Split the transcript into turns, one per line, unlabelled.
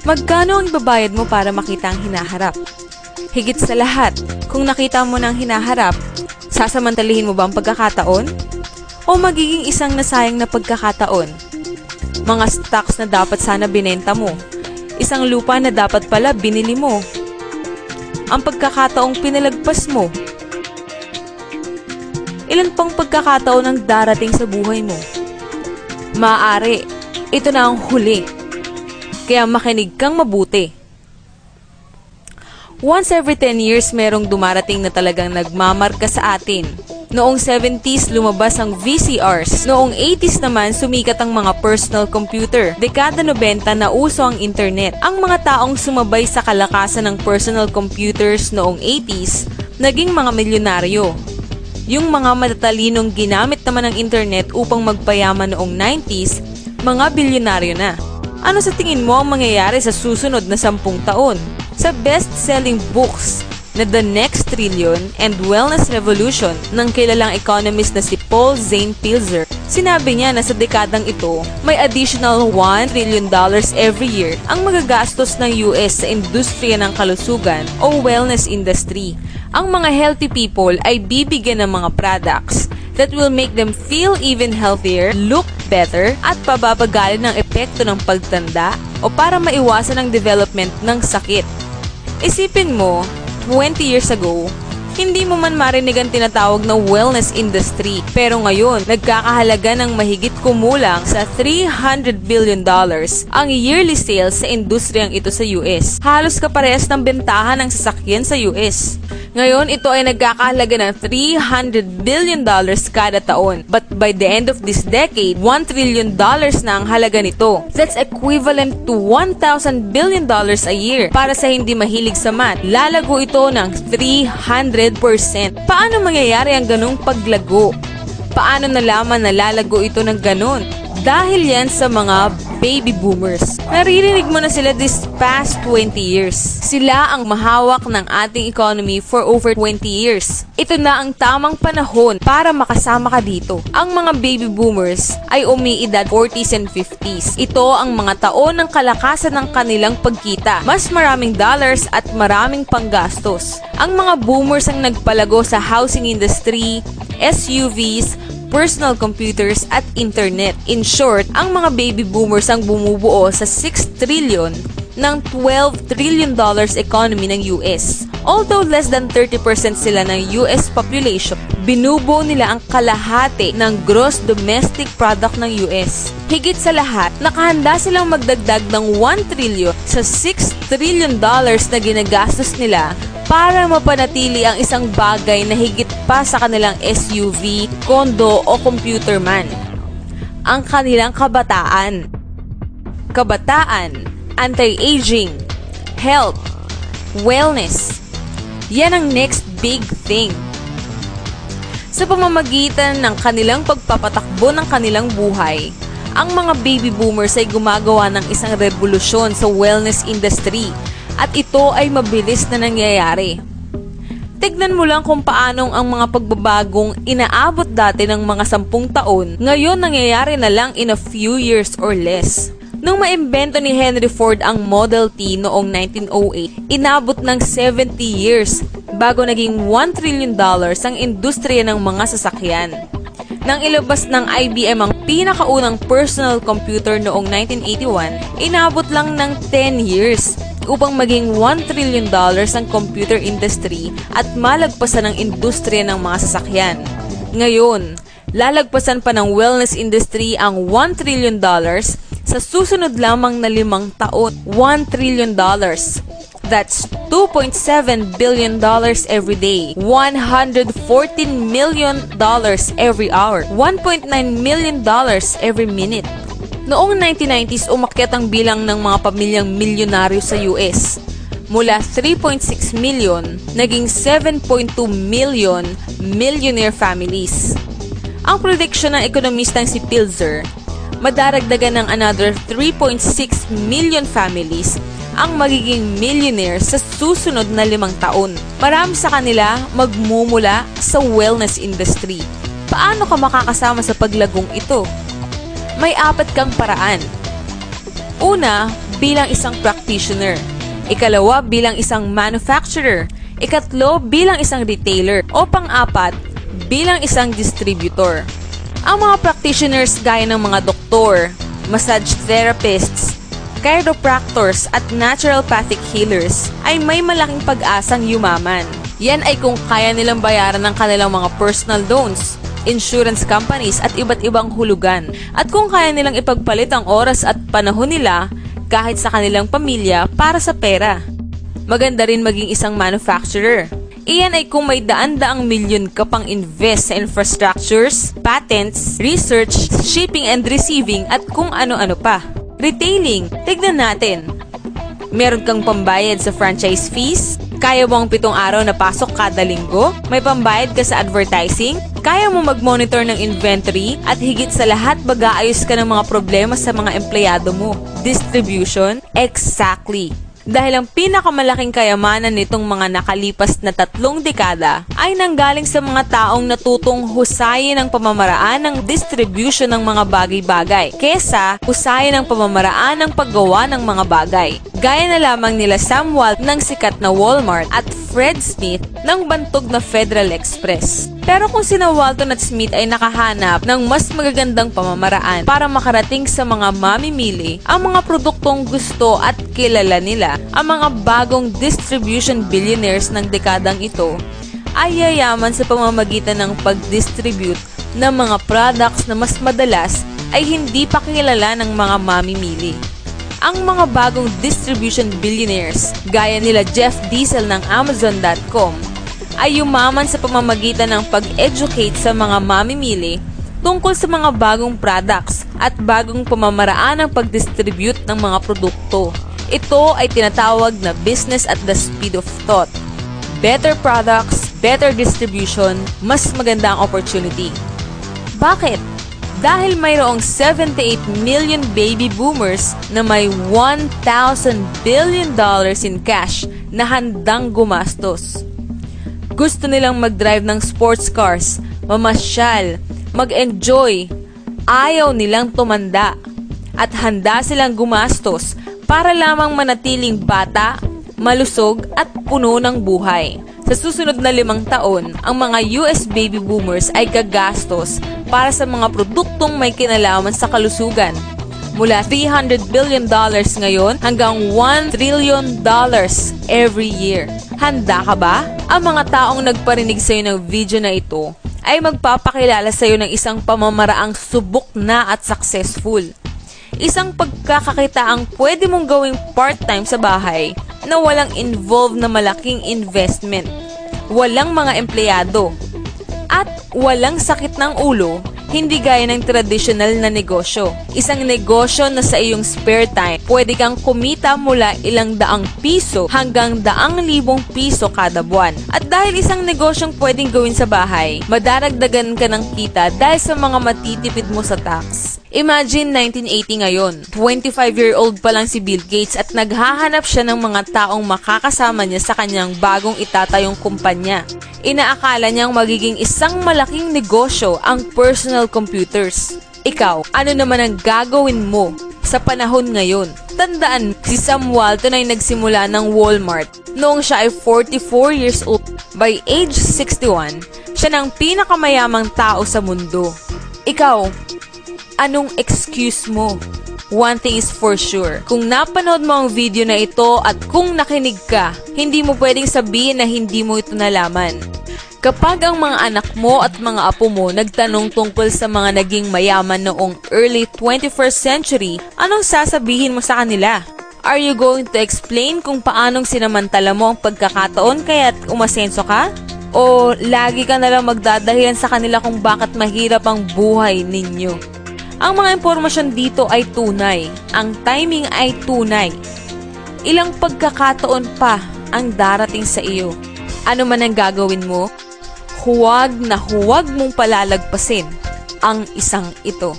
Magkano ang ibabayad mo para makita ang hinaharap? Higit sa lahat, kung nakita mo ng hinaharap, sasamantalihin mo ba ang pagkakataon? O magiging isang nasayang na pagkakataon? Mga stocks na dapat sana binenta mo, isang lupa na dapat pala binili mo, ang pagkakataong pinalagpas mo. Ilan pang pagkakataon ang darating sa buhay mo? Maaari, ito na ang huli. Kaya makinig kang mabuti. Once every 10 years merong dumarating na talagang nagmamarka sa atin. Noong 70s lumabas ang VCRs. Noong 80s naman sumikat ang mga personal computer. Dekada 90 na uso ang internet. Ang mga taong sumabay sa kalakasan ng personal computers noong 80s, naging mga milyonaryo. Yung mga matatalinong ginamit naman ng internet upang magpayaman noong 90s, mga bilyonaryo na. Ano sa tingin mo ang mangyayari sa susunod na 10 taon? Sa best-selling books na The Next Trillion and Wellness Revolution ng kilalang economist na si Paul Zane Pilzer, sinabi niya na sa dekadang ito, may additional $1 trillion every year ang magagastos ng US sa industriya ng kalusugan o wellness industry. Ang mga healthy people ay bibigyan ng mga products that will make them feel even healthier, look better, at pababagalin ng epekto ng pagtanda o para maiwasan ang development ng sakit. Isipin mo, 20 years ago, hindi mo man marinig ang tinatawag na wellness industry. Pero ngayon, nagkakahalaga ng mahigit kumulang sa $300 billion ang yearly sales sa industriyang ito sa US. Halos kaparehas ng bentahan ng sasakyan sa US. Ngayon, ito ay nagkakahalaga ng $300 billion kada taon. But by the end of this decade, $1 trillion na ang halaga nito. That's equivalent to $1,000 billion a year. Para sa hindi mahilig sa math, lalago ito ng 300%. Paano mangyayari ang ganung paglago? Paano nalaman na lalago ito ng ganun? Dahil yan sa mga baby boomers. Naririnig mo na sila this past 20 years. Sila ang mahawak ng ating economy for over 20 years. Ito na ang tamang panahon para makasama ka dito. Ang mga baby boomers ay umiidad 40s and 50s. Ito ang mga taon ng kalakasan ng kanilang pagkita. Mas maraming dollars at maraming panggastos. Ang mga boomers ang nagpalago sa housing industry, SUVs, personal computers at internet. In short, ang mga baby boomers ang bumubuo sa 6 trillion ng $12 trillion economy ng US. Although less than 30% sila ng US population, binubuo nila ang kalahati ng gross domestic product ng US. Higit sa lahat, nakahanda silang magdagdag ng 1 trillion sa $6 trillion na ginagastos nila para mapanatili ang isang bagay na higit pa sa kanilang SUV, kondo o computer man. Ang kanilang kabataan. Kabataan, anti-aging, health, wellness. Yan ang next big thing. Sa pamamagitan ng kanilang pagpapatakbo ng kanilang buhay, ang mga baby boomers ay gumagawa ng isang revolusyon sa wellness industry. At ito ay mabilis na nangyayari. Tignan mo lang kung paanong ang mga pagbabagong inaabot dati ng mga 10 taon, ngayon nangyayari na lang in a few years or less. Nung maimbento ni Henry Ford ang Model T noong 1908, inabot ng 70 years bago naging $1 trillion ang industriya ng mga sasakyan. Nang ilabas ng IBM ang pinakaunang personal computer noong 1981, inabot lang ng 10 years upang maging $1 trillion ang computer industry at malagpasan ang industriya ng mga sasakyan. Ngayon, lalagpasan pa ng wellness industry ang $1 trillion sa susunod lamang na 5 taon. $1 trillion. That's $2.7 billion every day, $114 million every hour, $1.9 million every minute. Noong 1990s, umakyat ang bilang ng mga pamilyang milyonaryo sa US. Mula 3.6 million, naging 7.2 million millionaire families. Ang prediction ng ekonomistang si Pilzer, madaragdagan ng another 3.6 million families ang magiging millionaire sa susunod na 5 taon. Marami sa kanila magmumula sa wellness industry. Paano ka makakasama sa paglagong ito? May 4 kang paraan. Una, bilang isang practitioner. Ikalawa, bilang isang manufacturer. Ikatlo, bilang isang retailer. O pang-apat, bilang isang distributor. Ang mga practitioners gaya ng mga doktor, massage therapists, chiropractors at naturopathic healers ay may malaking pag-asang yumaman. Yan ay kung kaya nilang bayaran ng kanilang mga personal loans, insurance companies at iba't ibang hulugan. At kung kaya nilang ipagpalit ang oras at panahon nila kahit sa kanilang pamilya para sa pera. Maganda rin maging isang manufacturer. Iyan ay kung may daan-daang milyon ka pang invest sa infrastructures, patents, research, shipping and receiving at kung ano-ano pa. Retailing, tignan natin. Meron kang pambayad sa franchise fees? Kaya mo ang 7 araw na pasok kada linggo? May pambayad ka sa advertising? Kaya mo mag-monitor ng inventory? At higit sa lahat, mag-aayos ka ng mga problema sa mga empleyado mo? Distribution? Exactly. Dahil ang pinakamalaking kayamanan nitong mga nakalipas na 3 dekada ay nanggaling sa mga taong natutong husayin ang pamamaraan ng distribution ng mga bagay-bagay kesa husayin ang pamamaraan ng paggawa ng mga bagay. Gaya na lamang nila Sam Walt ng sikat na Walmart at Fred Smith ng bantog na Federal Express. Pero kung sina Walton at Smith ay nakahanap ng mas magagandang pamamaraan para makarating sa mga mamimili ang mga produktong gusto at kilala nila, ang mga bagong distribution billionaires ng dekadang ito ay yayaman sa pamamagitan ng pag-distribute ng mga products na mas madalas ay hindi pa kilala ng mga mamimili. Ang mga bagong distribution billionaires gaya nila Jeff Bezos ng Amazon.com ay yumaman sa pamamagitan ng pag-educate sa mga mamimili tungkol sa mga bagong products at bagong pamamaraan ng pag-distribute ng mga produkto. Ito ay tinatawag na business at the speed of thought. Better products, better distribution, mas maganda ang opportunity. Bakit? Dahil mayroong 78 million baby boomers na may $1,000 billion in cash na handang gumastos. Gusto nilang mag-drive ng sports cars, mamasyal, mag-enjoy, ayaw nilang tumanda, at handa silang gumastos para lamang manatiling bata, malusog at puno ng buhay. Sa susunod na 5 taon, ang mga US baby boomers ay gagastos para sa mga produktong may kinalaman sa kalusugan. Mula $300 billion ngayon hanggang $1 trillion every year. Handa ka ba? Ang mga taong nagparinig sa iyo ng video na ito ay magpapakilala sa iyo ng isang pamamaraang subok na at successful. Isang pagkakakitaang pwede mong gawing part-time sa bahay na walang involved na malaking investment, walang mga empleyado, at walang sakit ng ulo, hindi gaya ng traditional na negosyo. Isang negosyo na sa iyong spare time, pwede kang kumita mula ilang daang piso hanggang 100,000 piso kada buwan. At dahil isang negosyong pwedeng gawin sa bahay, madaragdagan ka ng kita dahil sa mga matitipid mo sa tax. Imagine 1980 ngayon, 25-year-old pa lang si Bill Gates at naghahanap siya ng mga taong makakasama niya sa kanyang bagong itatayong kumpanya. Inaakala niyang magiging isang malaking negosyo ang personal computers. Ikaw, ano naman ang gagawin mo sa panahon ngayon? Tandaan, si Sam Walton ay nagsimula ng Walmart noong siya ay 44 years old. By age 61, siya ng pinakamayamang tao sa mundo. Ikaw, anong excuse mo? One thing is for sure, kung napanood mo ang video na ito at kung nakinig ka, hindi mo pwedeng sabihin na hindi mo ito nalaman. Kapag ang mga anak mo at mga apo mo nagtanong tungkol sa mga naging mayaman noong early 21st century, anong sasabihin mo sa kanila? Are you going to explain kung paanong sinamantala mo ang pagkakataon kaya't umasenso ka? O lagi ka nalang magdadahilan sa kanila kung bakit mahirap ang buhay ninyo? Ang mga impormasyon dito ay tunay. Ang timing ay tunay. Ilang pagkakataon pa ang darating sa iyo. Ano man ang gagawin mo, huwag na huwag mong palalagpasin ang isang ito.